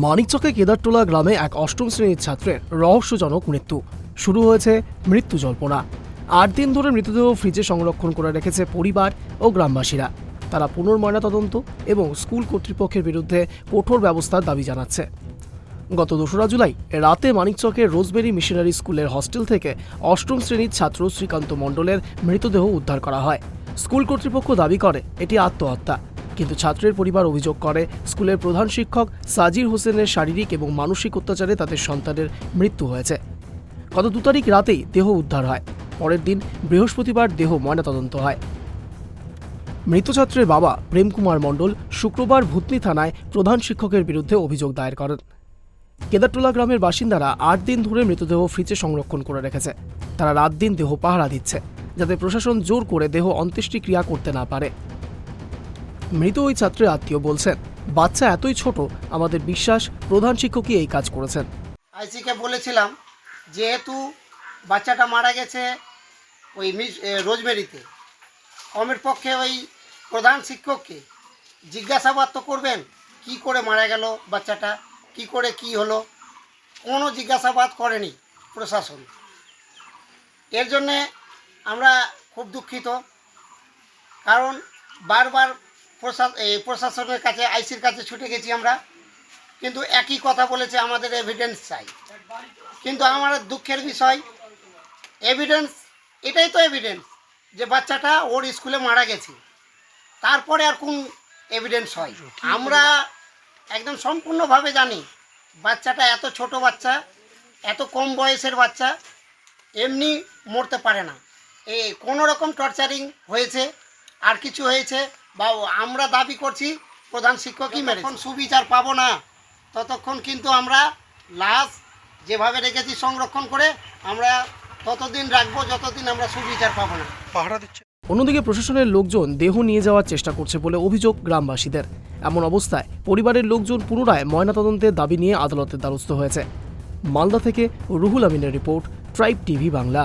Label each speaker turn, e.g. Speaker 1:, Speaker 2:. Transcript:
Speaker 1: মানিকচকে কেদারটোলা গ্রামে এক অষ্টম শ্রেণীর ছাত্রের রহস্যজনক মৃত্যু। শুরু হয়েছে মৃত্যু জল্পনা। ৮ দিন ধরে মৃতদেহ ফ্রিজে সংরক্ষণ করে রেখেছে পরিবার ও গ্রামবাসীরা। তারা পুনর্ময়নাতদন্ত এবং স্কুল কর্তৃপক্ষের বিরুদ্ধে কঠোর ব্যবস্থার দাবি জানাচ্ছে। গত ২রা জুলাই রাতে মানিকচকের রোজবেরি মিশনারি স্কুলের হস্টেল থেকে অষ্টম শ্রেণীর ছাত্র শ্রীকান্ত মণ্ডলের মৃতদেহ উদ্ধার করা হয়। স্কুল কর্তৃপক্ষ দাবি করে এটি আত্মহত্যা, কিন্তু ছাত্রের পরিবার অভিযোগ করে স্কুলের প্রধান শিক্ষক সাজির হোসেনের শারীরিক এবং মানসিক অত্যাচারে তাদের সন্তানের মৃত্যু হয়েছে। গত ২ তারিখ রাতেই দেহ উদ্ধার হয়। পরের দিন বৃহস্পতিবার দেহ ময়নাতদন্ত হয়। মৃত ছাত্রের বাবা প্রেম কুমার মণ্ডল শুক্রবার ভূতনি থানায় প্রধান শিক্ষকের বিরুদ্ধে অভিযোগ দায়ের করেন। কেদারটোলা গ্রামের বাসিন্দারা ৮ দিন ধরে মৃতদেহ ফ্রিজে সংরক্ষণ করে রেখেছে। তারা রাত দিন দেহ পাহারা দিচ্ছে, যাতে প্রশাসন জোর করে দেহ অন্ত্যেষ্টিক্রিয়া করতে না পারে। মৃত ওই ছাত্রের আত্মীয় বলছেন, বাচ্চা এতই ছোট, আমাদের বিশ্বাস প্রধান শিক্ষকই এই কাজ করেছেন।
Speaker 2: আইসিকে বলেছিলাম, যেহেতু বাচ্চাটা মারা গেছে ওই রোজমেরিতে, কমের পক্ষে ওই প্রধান শিক্ষককে জিজ্ঞাসাবাদ তো করবেন, কি করে মারা গেল বাচ্চাটা, কি করে কি হলো, কোনো জিজ্ঞাসাবাদ করেনি প্রশাসন। এর জন্যে আমরা খুব দুঃখিত, কারণ বারবার প্রশাসনের কাছে, আইসির কাছে ছুটে গেছি আমরা, কিন্তু একই কথা বলেছে, আমাদের এভিডেন্স চাই। কিন্তু আমার দুঃখের বিষয়, এভিডেন্স, এটাই তো এভিডেন্স যে বাচ্চাটা ওর স্কুলে মারা গেছে, তারপরে আর কোন এভিডেন্স হয়? আমরা একদম সম্পূর্ণভাবে জানি বাচ্চাটা এত ছোট বাচ্চা, এত কম বয়সের বাচ্চা এমনি মরতে পারে না। কোনো রকম টর্চারিং হয়েছে, আর কিছু হয়েছে, বা আমরা দাবি করছি প্রধান শিক্ষকই মেরেছে। যতক্ষণ সুবিচার পাবো না, ততক্ষণ কিন্তু আমরা লাশ যেভাবে রেখেছি সংরক্ষণ করে, আমরা ততদিন রাখবো যতদিন আমরা সুবিচার পাবো না।
Speaker 3: পাহারা দিচ্ছে।
Speaker 1: অন্যদিকে প্রশাসনের লোকজন দেহ নিয়ে যাওয়ার চেষ্টা করছে বলে অভিযোগ গ্রামবাসীদের। এমন অবস্থায় পরিবারের লোকজন পুনরায় ময়নাতদন্তের দাবি নিয়ে আদালতের দ্বারস্থ হয়েছে। মালদা থেকে রুহুল আমিনের রিপোর্ট, ট্রাইব টিভি বাংলা।